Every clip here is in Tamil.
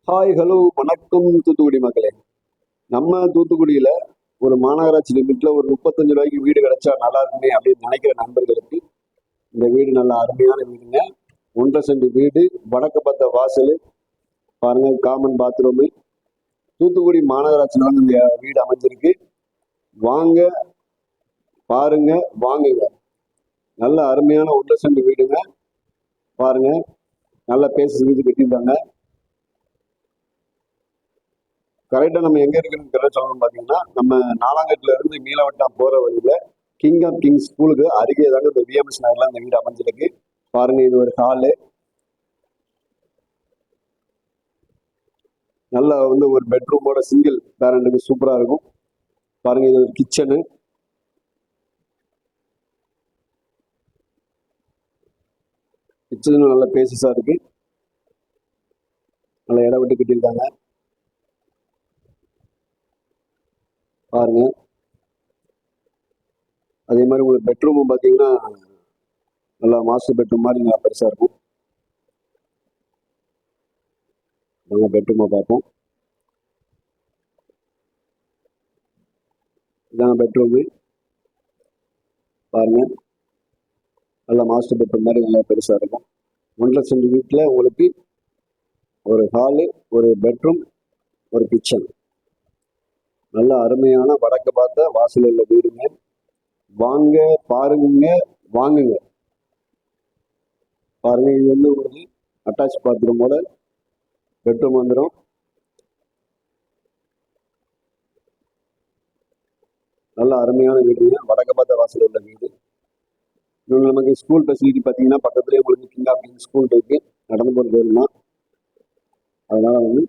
ஹாய் ஹலோ வணக்கம் தூத்துக்குடி மக்களே. நம்ம தூத்துக்குடியில் ஒரு மாநகராட்சி லிமிட்ல ஒரு 35 ரூபாய்க்கு வீடு கிடைச்சா நல்லா இருக்குமே அப்படின்னு நினைக்கிற நண்பர்களுக்கு இந்த வீடு நல்ல அருமையான வீடுங்க. 1.5 சென்ட் வீடு, வடக்கு பார்த்த வாசல், பாருங்க காமன் பாத்ரூமு. தூத்துக்குடி மாநகராட்சியில் வந்து இந்த வீடு அமைஞ்சிருக்கு. வாங்க பாருங்க வாங்குங்க. நல்ல அருமையான 1.5 சென்ட் வீடுங்க. பாருங்க நல்ல பேசஸ் வீடு கட்டியிருக்காங்க. கரெக்டாக நம்ம எங்கே இருக்குன்னு சொல்லணும்னு பார்த்தீங்கன்னா, நம்ம நாலாங்கட்டில இருந்து நீலவட்டம் போகிற வழியில் கிங் ஆஃப் கிங்ஸ் ஸ்கூலுக்கு அருகே தாங்க இந்த விஎம்எஸ் நகர்ல இந்த வீடு அமைஞ்சிருக்கு. பாருங்க இது ஒரு ஹாலு, நல்லா வந்து ஒரு பெட்ரூமோட சிங்கிள் பேரண்ட்டுக்கு சூப்பராக இருக்கும். பாருங்க இது ஒரு கிச்சனு, கிச்சனும் நல்ல பேசஸாக இருக்கு. நல்ல இடம் விட்டு கட்டியிருக்காங்க. பாருங்க அதே மாதிரி உங்களுக்கு பெட்ரூமும் பார்த்தீங்கன்னா நல்லா மாஸ்டர் பெட்ரூம் மாதிரி நல்லா பெருசாக இருக்கும். நாங்கள் பெட்ரூமை பார்ப்போம். இதான பெட்ரூமு. பாருங்க நல்லா மாஸ்டர் பெட்ரூம் மாதிரி நல்லா பெருசாக இருக்கும். 1.5 சென்ட் வீட்டில் உங்களுக்கு ஒரு ஹாலு, ஒரு பெட்ரூம், ஒரு கிச்சன், நல்ல அருமையான வடக்கு பார்த்த வாசல் உள்ள வீடுங்க. வாங்க பாருங்க வாங்குங்க. பாருங்க இது வந்து உங்களுக்கு அட்டாச் பாத்ரூமோட பெட்ரூம் வந்துடும். நல்ல அருமையான வீடுங்க, வடக்கு பார்த்த வாசல் உள்ள வீடு. இவங்க நமக்கு ஸ்கூல் ஃபெசிலிட்டி பார்த்தீங்கன்னா பக்கத்துலேயே உங்களுக்கு கிங் ஆஃப் கிங்ஸ் ஸ்கூல் இருக்கு, நடந்து போகிற தூரம் தான். அதனால வந்து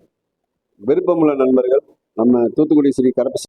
விருப்பமுள்ள நண்பர்கள் நம்ம தூத்துக்குடி ஸ்ரீ கரப்ப